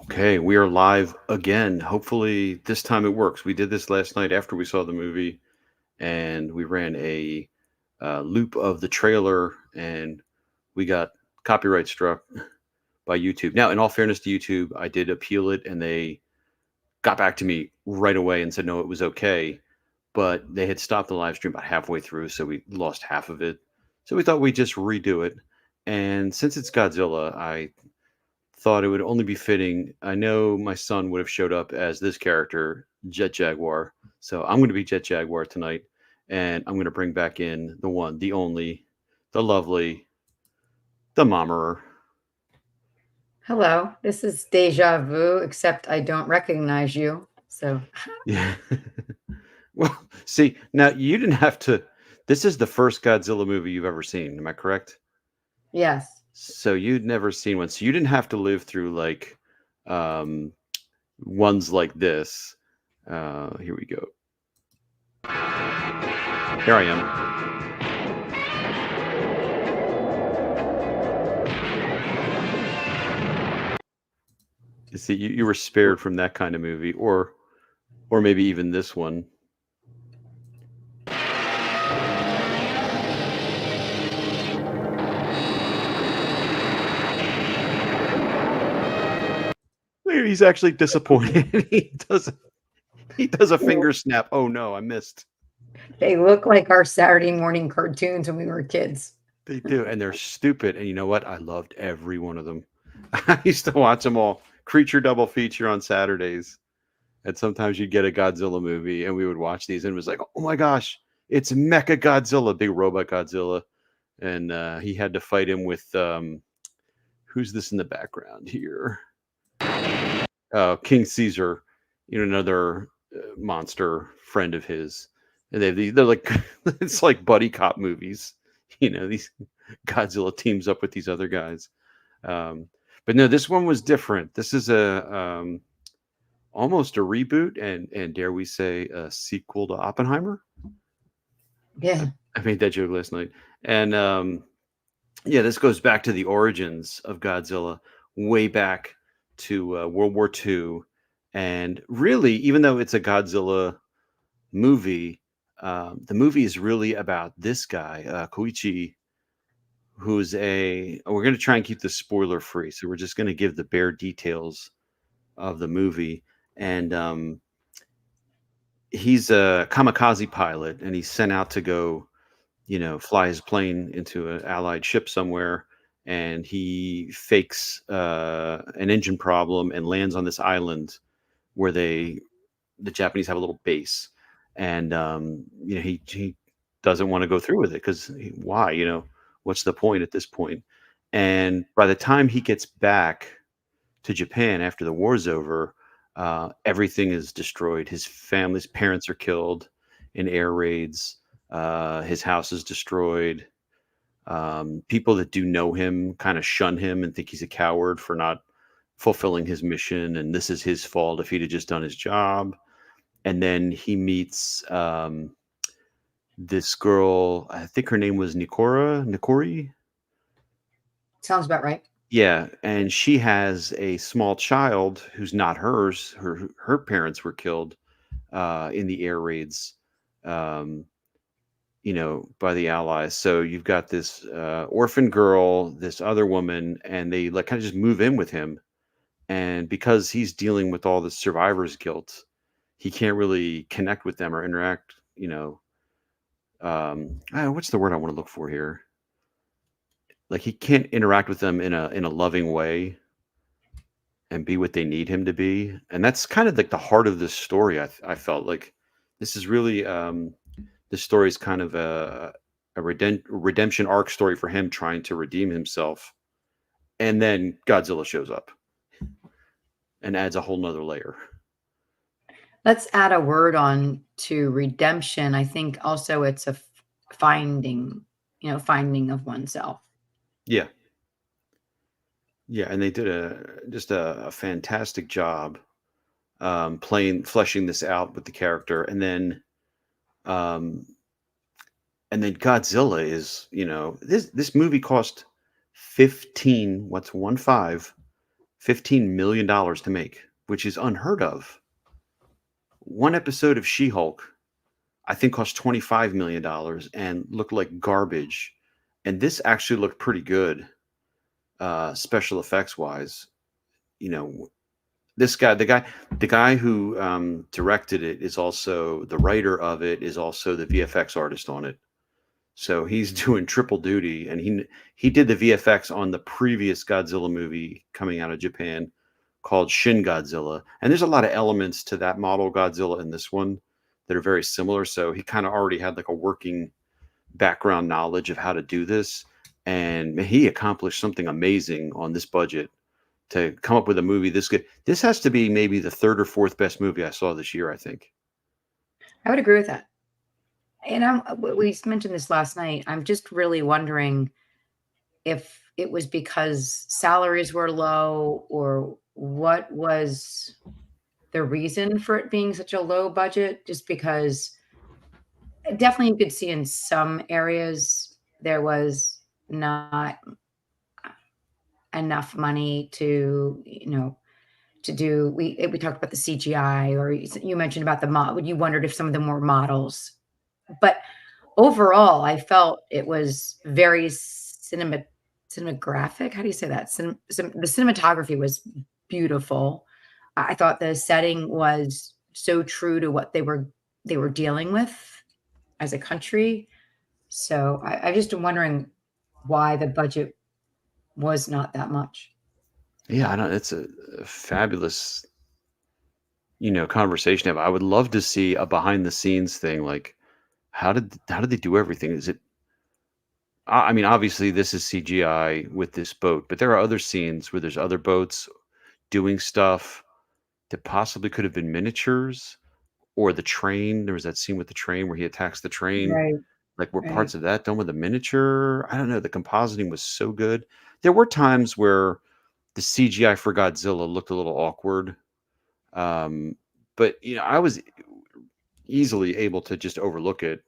Okay, we are live again. Hopefully, this time it works. We did this last night after we saw the movie, and we ran a loop of the trailer, and we got copyright struck by YouTube. Now, in all fairness to YouTube, I did appeal it, and they got back to me right away and said no, it was okay. But they had stopped the live stream about halfway through, so we lost half of it. So we thought we'd just redo it. And since it's Godzilla, I thought it would only be fitting. I know my son would have showed up as this character, Jet Jaguar. So I'm going to be Jet Jaguar tonight, and I'm going to bring back in the one, the only, the lovely, the Momerer. Hello, this is deja vu, except I don't recognize you. So, Yeah. Well, see, now you didn't have to. This is the first Godzilla movie you've ever seen. Am I correct? yes. So you'd never seen one. So you didn't have to live through like um, ones like this. Here we go. Here I am. You see, you were spared from that kind of movie, or maybe even this one. He's actually disappointed. He does a finger snap. Oh no, I missed. They look like our Saturday morning cartoons when we were kids. They do, and they're stupid. And you know what? I loved every one of them. I used to watch them all. Creature double feature on Saturdays, and sometimes you'd get a Godzilla movie, and we would watch these, and it was like, oh my gosh, it's Mecha Godzilla, big robot Godzilla, and he had to fight him with who's this in the background here? King Caesar, another monster friend of his. And they're like it's like buddy cop movies. These Godzilla teams up with these other guys. But no, this one was different. This is a almost a reboot, and dare we say a sequel to Oppenheimer. Yeah. I made that joke last night, and yeah, this goes back to the origins of Godzilla, way back to World War II. And really, even though it's a Godzilla movie, the movie is really about this guy, Koichi, who's we're going to try and keep this spoiler free. So we're just going to give the bare details of the movie. And he's a kamikaze pilot, and he's sent out to go fly his plane into an allied ship somewhere, and he fakes an engine problem and lands on this island where the Japanese have a little base, and he doesn't want to go through with it because why? What's the point at this point? And by the time he gets back to Japan after the war's over, everything is destroyed. His family's parents are killed in air raids. His house is destroyed. People that do know him kind of shun him and think he's a coward for not fulfilling his mission, and this is his fault if he'd have just done his job. And then he meets this girl. I think her name was Nikori. Sounds about right. Yeah, and she has a small child who's not hers. Her parents were killed in the air raids. Um, by the Allies. So you've got this orphan girl, this other woman, and they like kind of just move in with him. And because he's dealing with all the survivor's guilt, he can't really connect with them or interact. What's the word I want to look for here? Like he can't interact with them in a loving way and be what they need him to be. And that's kind of like the heart of this story. I felt like this is really this story is kind of a redemption arc story for him trying to redeem himself. And then Godzilla shows up and adds a whole nother layer. Let's add a word on to redemption. I think also it's a finding of oneself. Yeah. Yeah. And they did just a fantastic job fleshing this out with the character. Um, and then Godzilla is, this movie cost 15, what's 1 5 $15 million to make, which is unheard of. One episode of She-Hulk, I think, cost $25 million and looked like garbage. And this actually looked pretty good, special effects wise. You know, this guy, the guy who directed it is also the writer of it, is also the VFX artist on it. So he's doing triple duty, and he did the VFX on the previous Godzilla movie coming out of Japan called Shin Godzilla. And there's a lot of elements to that model Godzilla in this one that are very similar. So he kind of already had like a working background knowledge of how to do this, and he accomplished something amazing on this budget to come up with a movie this good. This has to be maybe the third or fourth best movie I saw this year, I think. I would agree with that. And we mentioned this last night. I'm just really wondering if it was because salaries were low or what was the reason for it being such a low budget. Just because definitely you could see in some areas there was not enough money to, to do. We talked about the CGI, or you mentioned about the mod. You wondered if some of them were models, but overall, I felt it was very cinematographic. How do you say that? The cinematography was beautiful. I thought the setting was so true to what they were dealing with as a country. So I just am wondering why the budget was not that much. Yeah, I know it's a fabulous, conversation to have. I would love to see a behind the scenes thing. Like, how did they do everything? Is it? I mean, obviously this is CGI with this boat, but there are other scenes where there's other boats doing stuff that possibly could have been miniatures, or the train. There was that scene with the train where he attacks the train. Right, Like, were right. parts of that done with a miniature? I don't know. The compositing was so good. There were times where the CGI for Godzilla looked a little awkward. Um, but I was easily able to just overlook it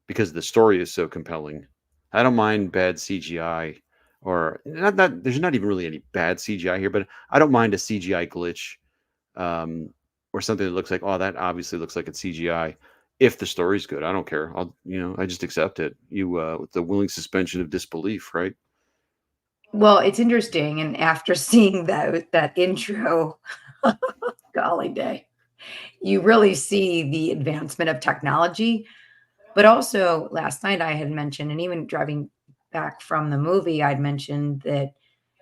because the story is so compelling. I don't mind bad CGI, or not. There's not even really any bad CGI here, but I don't mind a CGI glitch, um, or something that looks like, oh, that obviously looks like it's CGI. If the story's good, I don't care. I just accept it. With the willing suspension of disbelief, right? Well, it's interesting, and after seeing that intro, golly day, you really see the advancement of technology. But also last night I had mentioned, and even driving back from the movie, I'd mentioned that,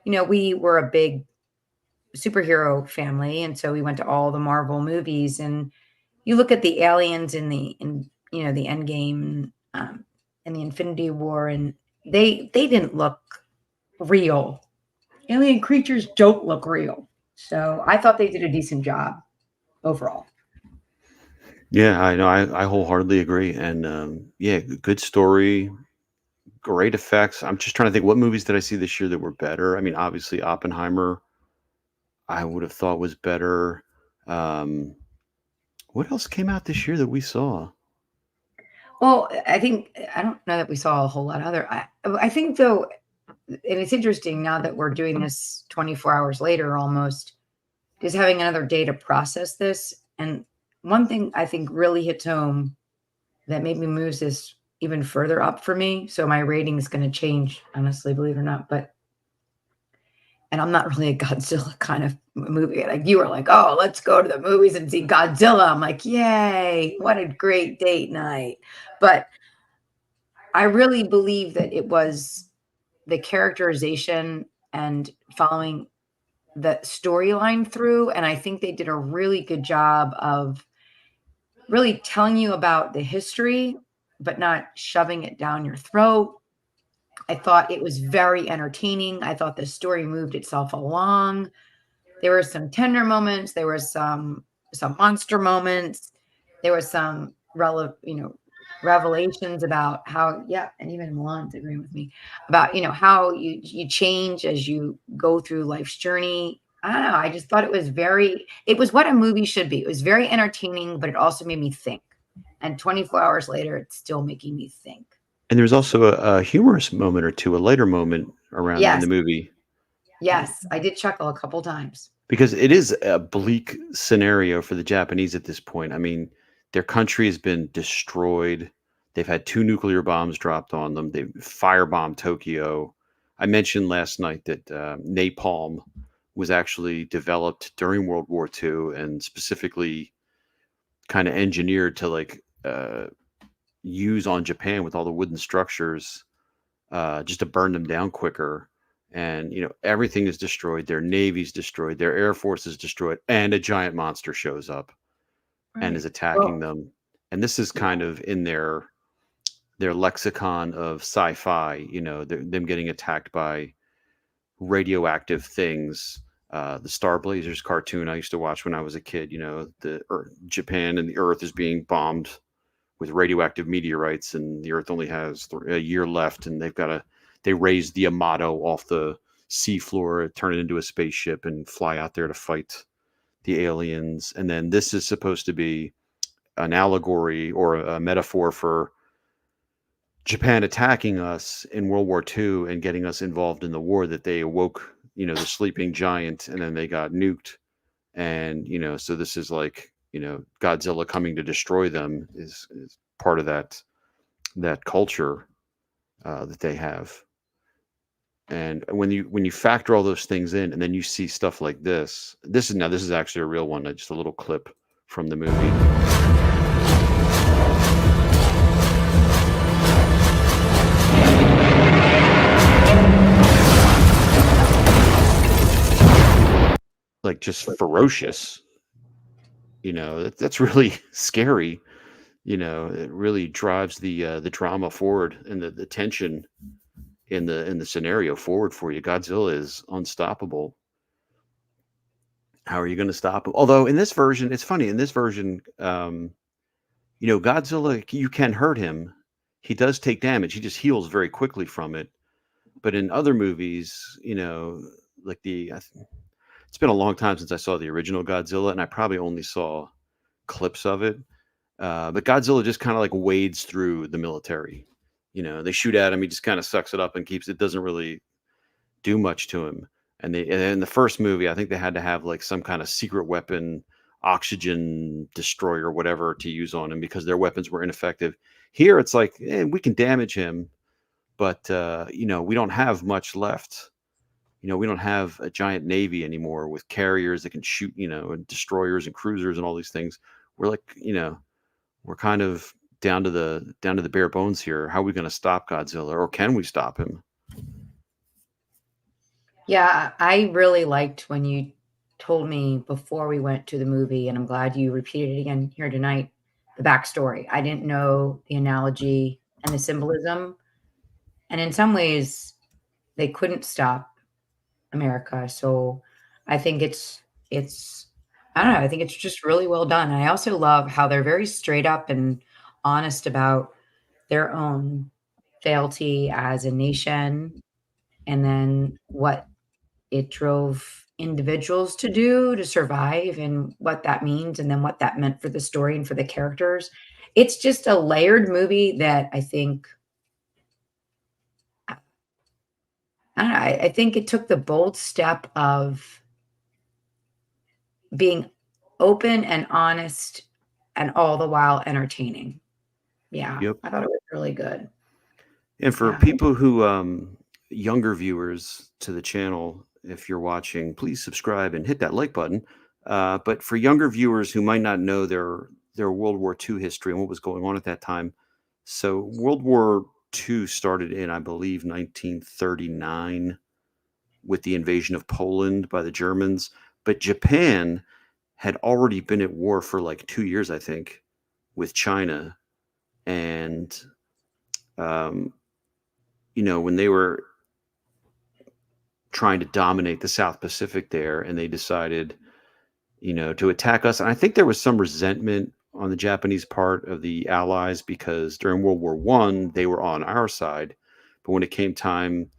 we were a big superhero family, and so we went to all the Marvel movies, and you look at the aliens in the Endgame, and the Infinity War, and they didn't look real. Alien creatures don't look real. So I thought they did a decent job overall. Yeah, I know. I wholeheartedly agree. And yeah, good story, great effects. I'm just trying to think, what movies did I see this year that were better? I mean, obviously Oppenheimer, I would have thought was better. Um, what else came out this year that we saw? Well, I think I don't know that we saw a whole lot other. I think though, and it's interesting now that we're doing this 24 hours later almost, is having another day to process this. And one thing I think really hits home that made me move this even further up for me. So my rating is going to change, honestly, believe it or not. And I'm not really a Godzilla kind of movie. Like you were like, oh, let's go to the movies and see Godzilla. I'm like, yay, what a great date night. But I really believe that it was the characterization and following the storyline through. And I think they did a really good job of really telling you about the history, but not shoving it down your throat. I thought it was very entertaining. I thought the story moved itself along. There were some tender moments. There were some monster moments. There was some revelations about how, yeah, and even Milan's agreeing with me about how you change as you go through life's journey. I don't know. I just thought it was what a movie should be. It was very entertaining, but it also made me think. And 24 hours later, it's still making me think. And there's also a humorous moment or two, a lighter moment around in Yes, the movie. Yes, I did chuckle a couple times. because it is a bleak scenario for the Japanese at this point. I mean, their country has been destroyed. They've had 2 nuclear bombs dropped on them. They've firebombed Tokyo. I mentioned last night that, napalm was actually developed during World War II and specifically kinda engineered to, like, use on Japan with all the wooden structures, just to burn them down quicker. And everything is destroyed. Their navy's destroyed. Their air force is destroyed, and a giant monster shows up and is Right. attacking Well, them. And this is yeah. kind of in their lexicon of sci-fi. Them getting attacked by radioactive things. The Star Blazers cartoon I used to watch when I was a kid. Japan and the Earth is being bombed with radioactive meteorites, and the Earth only has a year left, and they raise the Yamato off the seafloor, turn it into a spaceship, and fly out there to fight the aliens. And then this is supposed to be an allegory or a metaphor for Japan attacking us in World War II and getting us involved in the war, that they awoke, the sleeping giant, and then they got nuked. And so this is like, Godzilla coming to destroy them is part of that culture, that they have. And when you factor all those things in, and then you see stuff like this is actually a real one, just a little clip from the movie. Like, just ferocious. That's really scary. It really drives the drama forward, and the tension in the scenario forward for you. Godzilla is unstoppable. How are you going to stop him? Although in this version, it's funny. In this version, Godzilla, you can hurt him. He does take damage. He just heals very quickly from it. But in other movies, like it's been a long time since I saw the original Godzilla, and I probably only saw clips of it. But Godzilla just kind of like wades through the military. They shoot at him. He just kind of sucks it up and keeps it. Doesn't really do much to him. And in the first movie, I think they had to have like some kind of secret weapon, oxygen destroyer, whatever, to use on him because their weapons were ineffective. Here, it's like we can damage him, but we don't have much left. We don't have a giant navy anymore with carriers that can shoot, and destroyers and cruisers and all these things. We're like, we're kind of down to the bare bones here. How are we going to stop Godzilla, or can we stop him? Yeah, I really liked when you told me before we went to the movie, and I'm glad you repeated it again here tonight, the backstory. I didn't know the analogy and the symbolism, and in some ways, they couldn't stop America. So I think it's I don't know, I think it's just really well done. And I also love how they're very straight up and honest about their own frailty as a nation, and then what it drove individuals to do to survive and what that means, and then what that meant for the story and for the characters. It's just a layered movie that I think I don't know, I think it took the bold step of being open and honest and all the while entertaining. Yeah, Yep. I thought it was really good. And for Yeah. people who, younger viewers to the channel, if you're watching, please subscribe and hit that like button. But for younger viewers who might not know their World War II history and what was going on at that time, so World War II started in, I believe, 1939 with the invasion of Poland by the Germans, but Japan had already been at war for like 2 years, I think, with China. And um, when they were trying to dominate the South Pacific there, and they decided, to attack us. And I think there was some resentment on the Japanese part of the Allies because during World War One, they were on our side, but when it came time,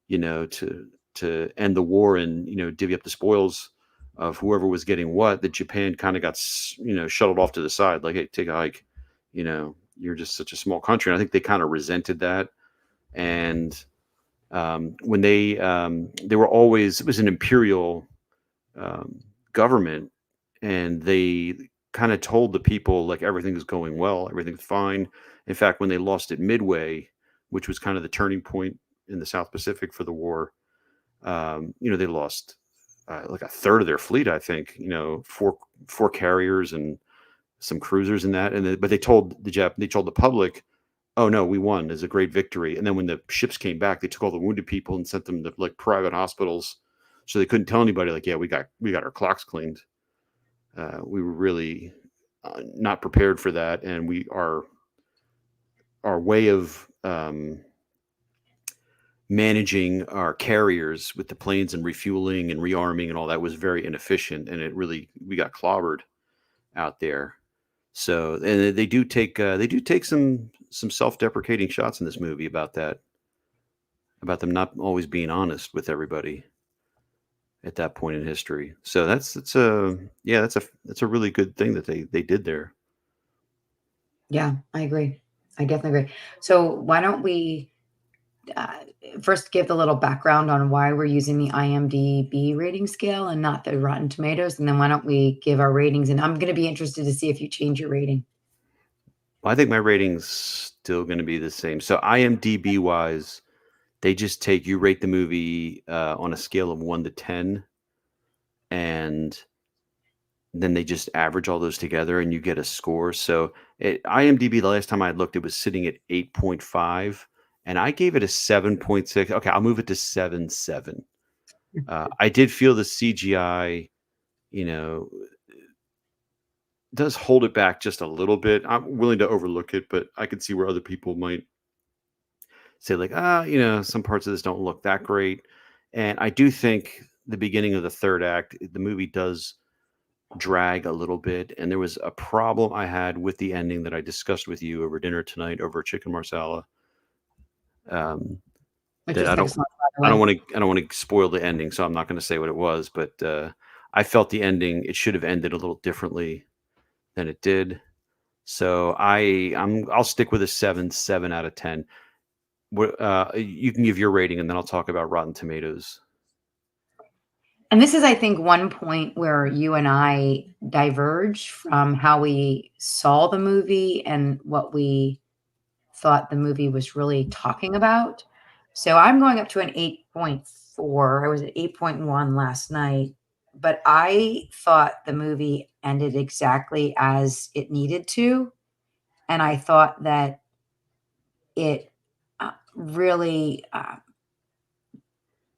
to end the war and divvy up the spoils of whoever was getting what, the Japan kind of got shuttled off to the side, like, hey, take a hike. You're just such a small country. And I think they kind of resented that, and When they were always, it was an imperial um, government, and they kind of told the people like everything's going well, everything's fine. In fact, when they lost at Midway, which was kind of the turning point in the South Pacific for the war, they lost like a third of their fleet, I think. Four carriers and some cruisers and that. But they told the public, "Oh no, we won. It's a great victory." And then when the ships came back, they took all the wounded people and sent them to like private hospitals, so they couldn't tell anybody. Like, yeah, we got our clocks cleaned. We were really not prepared for that, and our way of managing our carriers with the planes and refueling and rearming and all that was very inefficient, and we got clobbered out there. So, and they do take some self-deprecating shots in this movie about them not always being honest with everybody at that point in history. So that's a yeah, that's a really good thing that they did there. Yeah, I agree. I definitely agree. So why don't we uh, first give the little background on why we're using the IMDb rating scale and not the Rotten Tomatoes, and then why don't we give our ratings? And I'm going to be interested to see if you change your rating. Well, I think my rating's still going to be the same. So IMDb wise, they just take you rate the movie on a scale of 1 to 10, and then they just average all those together and you get a score. So at IMDb, the last time I looked, it was sitting at 8.5, and I gave it a 7.6. Okay, I'll move it to 7.7. I did feel the CGI, you know, does hold it back just a little bit. I'm willing to overlook it, but I can see where other people might say like, some parts of this don't look that great. And I do think the beginning of the third act, the movie does drag a little bit. And there was a problem I had with the ending that I discussed with you over dinner tonight over chicken marsala. Um, Which that was I don't, excellent, by the way. I don't want to spoil the ending, so I'm not going to say what it was. But I felt the ending, it should have ended a little differently than it did. So I'll stick with a 7 out of 10. You can give your rating, and then I'll talk about Rotten Tomatoes. And this is, I think, one point where you and I diverge from how we saw the movie and what we thought the movie was really talking about. So I'm going up to an 8.4. I was at 8.1 last night, but I thought the movie ended exactly as it needed to. And I thought that it really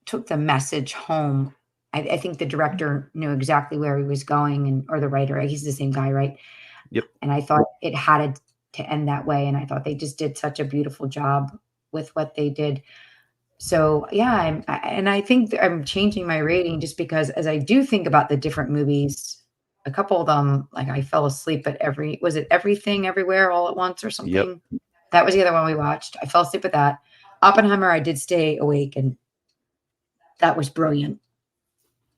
took the message home. I think the director knew exactly where he was going, and or the writer. He's the same guy, right? Yep. And I thought it had to end that way, and I thought they just did such a beautiful job with what they did. So yeah, and I think I'm changing my rating just because as I do think about the different movies, a couple of them, like I fell asleep at was it Everything Everywhere All at Once or Yep. something? That was the other one we watched. I fell asleep at that. Oppenheimer, I did stay awake, and that was brilliant.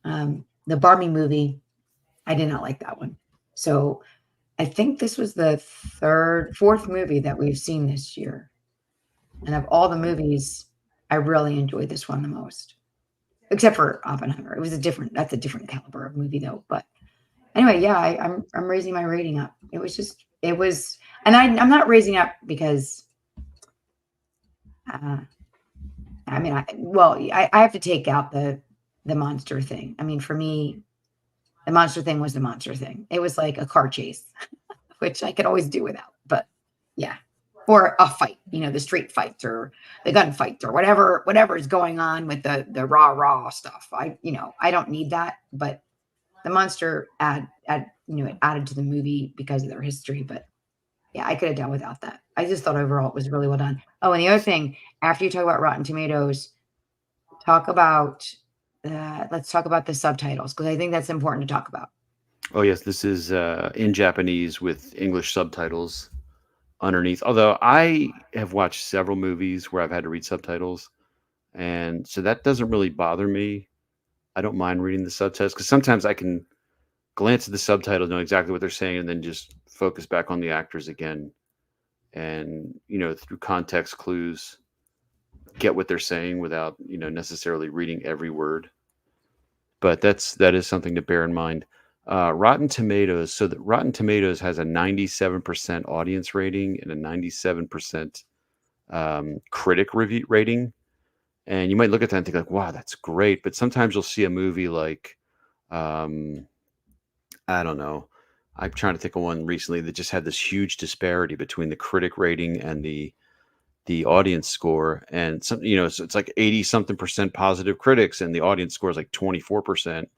The Barbie movie, I did not like that one. So I think this was the fourth movie that we've seen this year. And of all the movies, I really enjoyed this one the most, except for Oppenheimer. That's a different caliber of movie though. But anyway, yeah, I'm raising my rating up. It was, and I'm not raising up because, uh, I mean, I have to take out the monster thing. I mean, for me, the monster thing was the monster thing. It was like a car chase, which I could always do without. But yeah, or a fight, the street fights or the gun fights or whatever is going on with the raw stuff. I don't need that. But the monster it added to the movie because of their history. But yeah, I could have done without that. I just thought overall it was really well done. Oh, and the other thing, after you talk about Rotten Tomatoes, talk about let's talk about the subtitles because I think that's important to talk about. Oh yes, this is in Japanese with English subtitles underneath. Although I have watched several movies where I've had to read subtitles, and so that doesn't really bother me. I don't mind reading the subtitles because sometimes I can glance at the subtitles, know exactly what they're saying, and then just focus back on the actors again. And through context clues, get what they're saying without necessarily reading every word. But that is something to bear in mind. Rotten Tomatoes. So that Rotten Tomatoes has a 97% audience rating and a 97% critic review rating. And you might look at that and think like, wow, that's great. But sometimes you'll see a movie like, um, I don't know. I'm trying to think of one recently that just had this huge disparity between the critic rating and the audience score. And some, so it's like 80 something percent positive critics, and the audience score is like 24%. And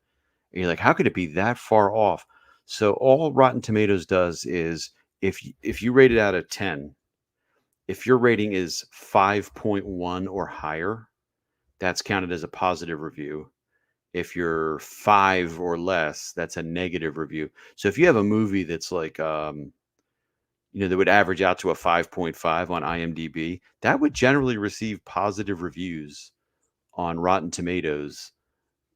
you're like, how could it be that far off? So all Rotten Tomatoes does is if you rate it out of 10, if your rating is 5.1 or higher, that's counted as a positive review. If you're 5 or less, that's a negative review. So if you have a movie that's like that would average out to a 5.5 on IMDb, that would generally receive positive reviews on Rotten Tomatoes.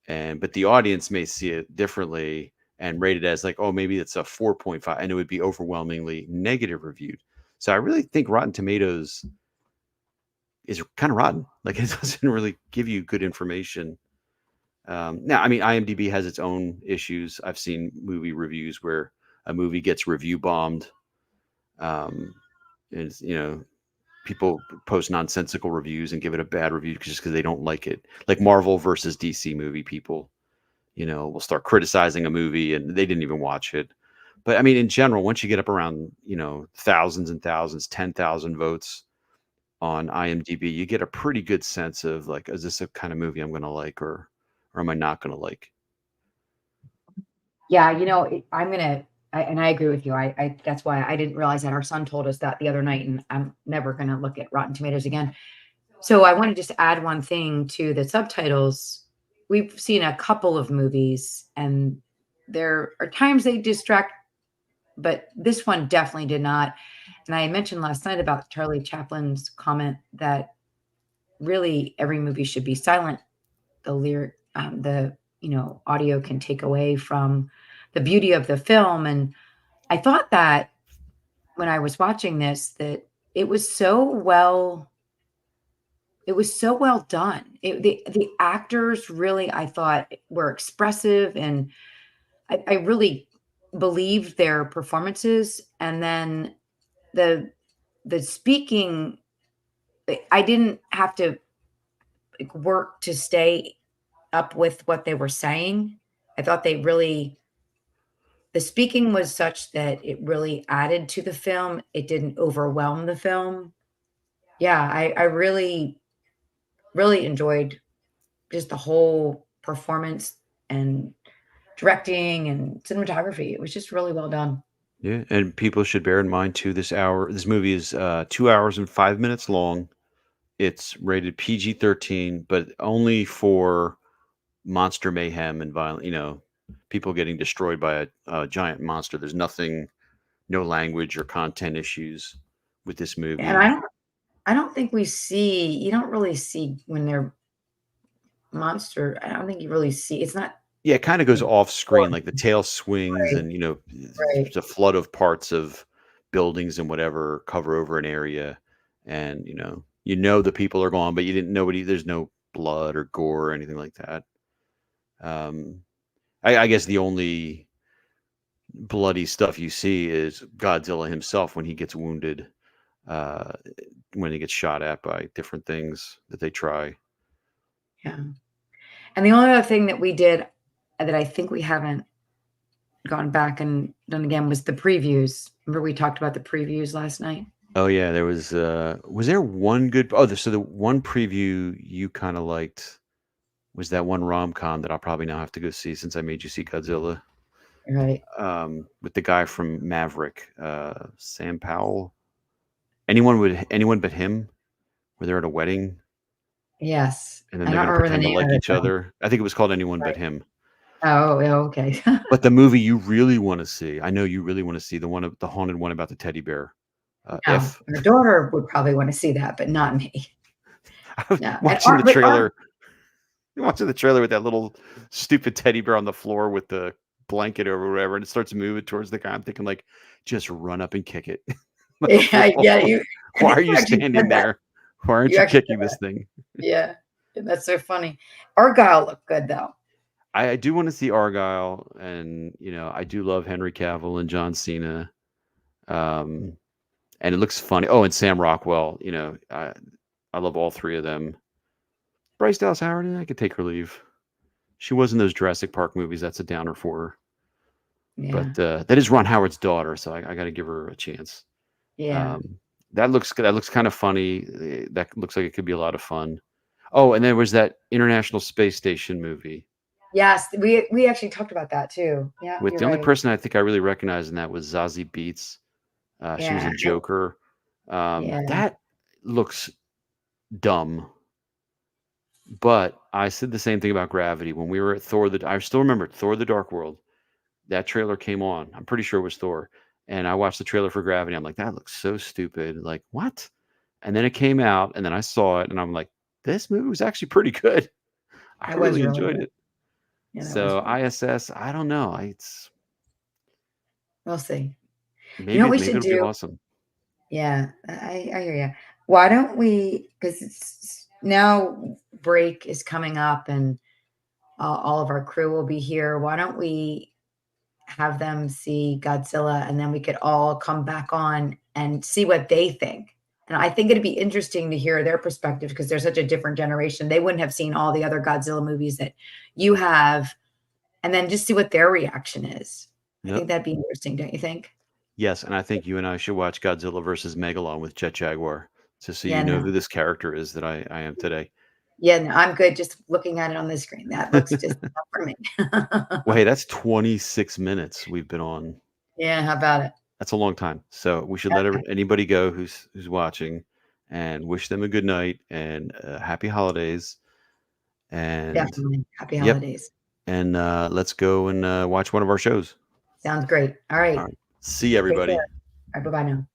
But the audience may see it differently and rate it as like, oh, maybe it's a 4.5, and it would be overwhelmingly negative reviewed. So I really think Rotten Tomatoes is kind of rotten. Like, it doesn't really give you good information. Now, I mean, IMDb has its own issues. I've seen movie reviews where a movie gets review bombed. Um, and people post nonsensical reviews and give it a bad review just because they don't like it. Like Marvel versus DC movie people, will start criticizing a movie and they didn't even watch it. But I mean, in general, once you get up around, thousands and thousands, 10,000 votes on IMDb, you get a pretty good sense of like, is this a kind of movie I'm going to like, or am I not going to like? Yeah, and I agree with you. I That's why I didn't realize that. Our son told us that the other night, and I'm never gonna look at Rotten Tomatoes again. So I want to just add one thing to the subtitles. We've seen a couple of movies, and there are times they distract, but this one definitely did not. And I mentioned last night about Charlie Chaplin's comment that really every movie should be silent. The audio can take away from the beauty of the film. And I thought that when I was watching this, that it was so well it was so well done. The actors really, I thought, were expressive, and I really believed their performances. And then the the speaking, I didn't have to like, work to stay up with what they were saying. I thought the speaking was such that it really added to the film. It didn't overwhelm the film. Yeah, I really, really enjoyed just the whole performance and directing and cinematography. It was just really well done. Yeah, and people should bear in mind too. This movie is 2 hours and 5 minutes long. It's rated PG-13, but only for monster mayhem and violent. People getting destroyed by a giant monster. There's nothing, no language or content issues with this And movie. I don't think you don't really see when they're monster. I don't think you really see. It's not Yeah, it kind of goes off screen, like the tail swings, right, and right. there's a flood of parts of buildings and whatever cover over an area, and the people are gone, but you didn't nobody. There's no blood or gore or anything like that. Um, I guess the only bloody stuff you see is Godzilla himself when he gets wounded, uh, when he gets shot at by different things that they try. Yeah. And the only other thing that we did that I think we haven't gone back and done again was the previews. Remember we talked about the previews last night? Oh yeah, there was there one good so the one preview you kind of liked was that one rom-com that I'll probably now have to go see since I made you see Godzilla, Right. with the guy from Maverick, Sam Powell. Anyone but him, where they're at a wedding Yes. and then I they're don't gonna remember the pretend to name like of it each though. other. I think it was called Anyone But Right. Him. Oh, okay. But the movie you really want to see, I know you really want to see the haunted one about the teddy bear. No, If my daughter would probably wanna see that, but not me. I was No, and watching the Art but Art trailer watching the trailer with that little stupid teddy bear on the floor with the blanket over whatever, and it starts moving towards the guy. I'm thinking like, just run up and kick it. Like, yeah, whoa, yeah, you I why think are you you actually standing said that. there? Why aren't You you actually kicking this thing? yeah, that's so funny. Argyle looked good, though. I do want to see Argyle, and I do love Henry Cavill and John Cena. Um, and it looks funny. Oh, and Sam Rockwell. I love all three of them. Bryce Dallas Howard, I could take her leave. She was in those Jurassic Park movies. That's a downer for her. Yeah, But that is Ron Howard's daughter, so I got to give her a chance. yeah. Um, that looks good. That looks kind of funny. That looks like it could be a lot of fun. Oh, and there was that International Space Station movie Yes, we actually talked about that too. Yeah, with you're the only right. person I think I really recognized in that was Zazie Beetz. She was Yeah, in Joker. yeah. That looks dumb, but I said the same thing about Gravity when we were at Thor. I still remember Thor: The Dark World. That trailer came on. I'm pretty sure it was Thor, and I watched the trailer for Gravity. I'm like, that looks so stupid. Like what? And then it came out, and then I saw it, and I'm like, this movie was actually pretty good. I That was really really enjoyed good. it. Yeah, that was So really good. ISS, I don't know. It's We'll see. You know what maybe we maybe should it'll be do? awesome. Yeah, I hear you. Why don't we? Because it's now break is coming up, and all of our crew will be here. Why don't we have them see Godzilla, and then we could all come back on and see what they think. And I think it'd be interesting to hear their perspective because they're such a different generation. They wouldn't have seen all the other Godzilla movies that you have, and then just see what their reaction is. I think Yep. that'd be interesting, don't you think? Yes, and I think you and I should watch Godzilla versus Megalon with Jet Jaguar, just so Yeah, you know who no. this character is that I am today. Yeah, no, I'm good just looking at it on the screen. That looks just enough for me. Well, hey, that's 26 minutes we've been on. Yeah, how about it? That's a long time. So we should let Okay, anybody go who's watching, and wish them a good night and happy holidays. And definitely. Happy yep, holidays. and let's go and watch one of our shows. Sounds great. All All right. right. See Take care. everybody. All right, bye-bye now.